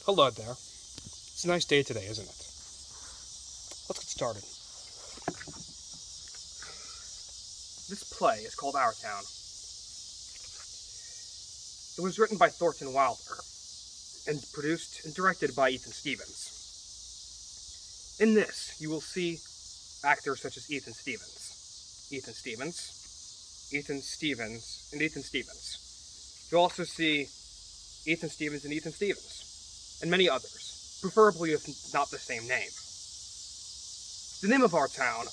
Hello there. It's a nice day today, isn't it? Let's get started. This play is called Our Town. It was written by Thornton Wilder and produced and directed by Ethan Stevens. In this, you will see actors such as Ethan Stevens, and Ethan Stevens. You'll also see Ethan Stevens, and many others, preferably if not the same name. The name of our town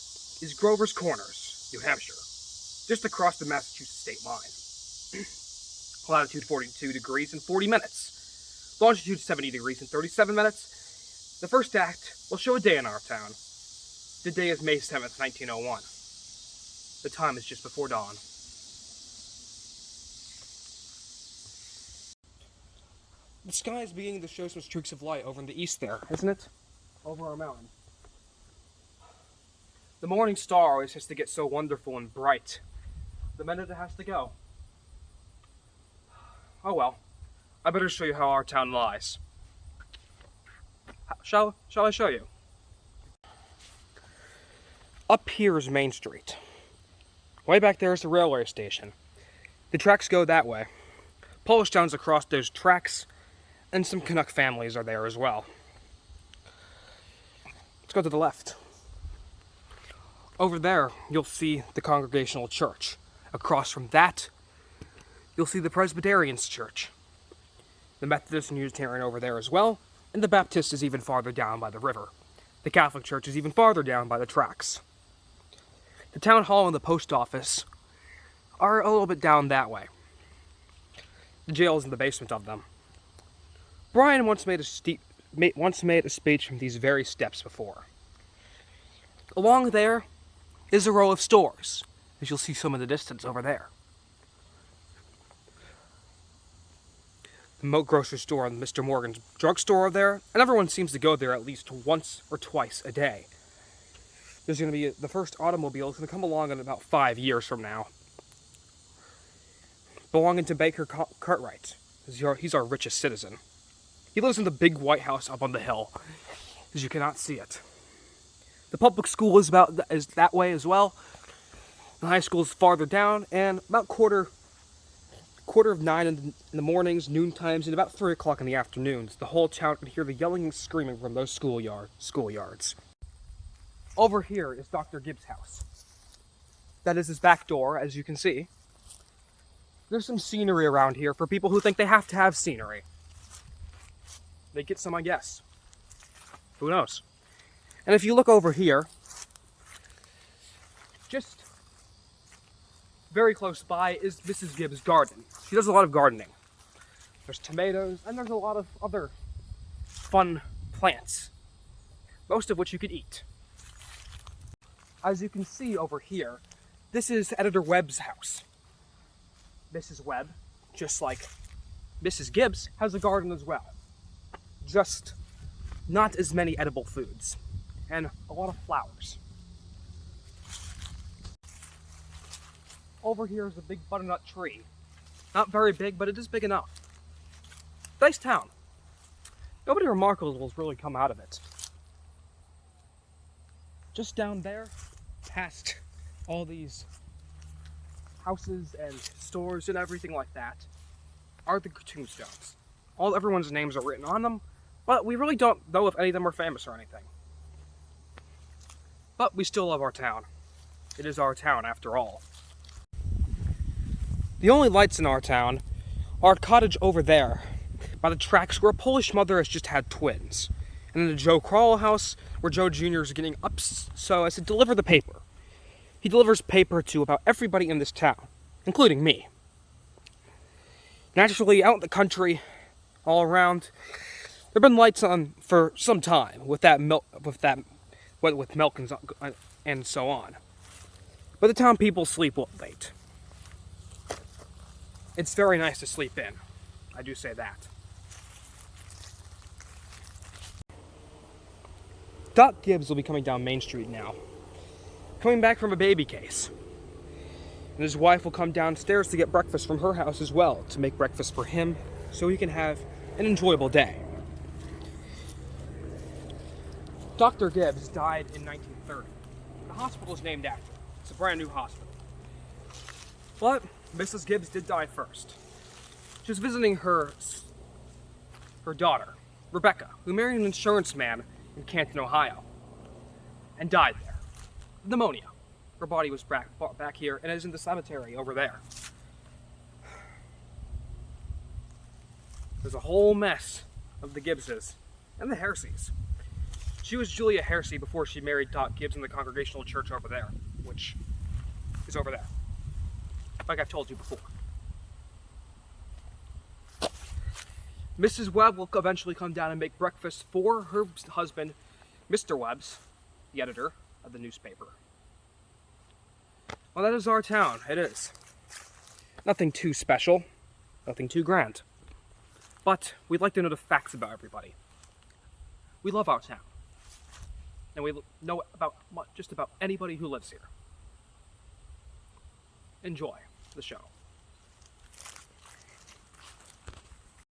is Grover's Corners, New Hampshire, just across the Massachusetts state line. Latitude 42 degrees and 40 minutes. Longitude 70 degrees and 37 minutes. The first act will show a day in our town. The day is May 7th, 1901. The time is just before dawn. The sky is beginning to show some streaks of light over in the east there, isn't it? Over our mountain. The morning star always has to get so wonderful and bright the minute it has to go. Oh well, I better show you how our town lies. Shall I show you? Up here is Main Street. Way back there is the railway station. The tracks go that way. Polish towns across those tracks, and some Canuck families are there as well. Let's go to the left. Over there, you'll see the Congregational Church. Across from that, you'll see the Presbyterian's Church. The Methodist and Unitarian over there as well, and the Baptist is even farther down by the river. The Catholic Church is even farther down by the tracks. The town hall and the post office are a little bit down that way. The jail is in the basement of them. Brian once made a speech from these very steps before. Along there is a row of stores, as you'll see some in the distance over there. The Moat grocery store and Mr. Morgan's drugstore are there, and everyone seems to go there at least once or twice a day. There's going to be the first automobile is going to come along in about 5 years from now, belonging to Baker Cartwright. He's our richest citizen. He lives in the big white house up on the hill, as you cannot see it. The public school is that way as well. The high school is farther down, and about quarter of 9 in the mornings, noon times, and about 3 o'clock in the afternoons, the whole town can hear the yelling and screaming from those schoolyards. Over here is Dr. Gibbs' house. That is his back door, as you can see. There's some scenery around here for people who think they have to have scenery. They get some, I guess. Who knows? And if you look over here, just very close by is Mrs. Gibbs' garden. She does a lot of gardening. There's tomatoes, and there's a lot of other fun plants, most of which you could eat. As you can see over here, this is Editor Webb's house. Mrs. Webb, just like Mrs. Gibbs, has a garden as well. Just not as many edible foods, and a lot of flowers. Over here is a big butternut tree. Not very big, but it is big enough. Nice town. Nobody remarkable will really come out of it. Just down there, past all these houses and stores and everything like that, are the tombstones. Everyone's names are written on them, but we really don't know if any of them are famous or anything. But we still love our town. It is our town after all. The only lights in our town are a cottage over there by the tracks where a Polish mother has just had twins, and in the Joe Crawl house where Joe Jr. is getting up so as to deliver the paper. He delivers paper to about everybody in this town, including me. Naturally, out in the country, all around, there have been lights on for some time with milk and so on. But the town people sleep late. It's very nice to sleep in. I do say that. Doc Gibbs will be coming down Main Street now, coming back from a baby case. And his wife will come downstairs to get breakfast from her house as well, to make breakfast for him so he can have an enjoyable day. Dr. Gibbs died in 1930. The hospital is named after. It's a brand new hospital. But Mrs. Gibbs did die first. She was visiting her daughter, Rebecca, who married an insurance man in Canton, Ohio, and died there. Pneumonia. Her body was brought back here and is in the cemetery over there. There's a whole mess of the Gibbses and the Herseys. She was Julia Hersey before she married Doc Gibbs in the Congregational Church over there, which is over there, like I've told you before. Mrs. Webb will eventually come down and make breakfast for her husband, Mr. Webbs, the editor of the newspaper. Well, that is our town. It is. Nothing too special, nothing too grand. But we'd like to know the facts about everybody. We love our town. And we know about just about anybody who lives here. Enjoy the show.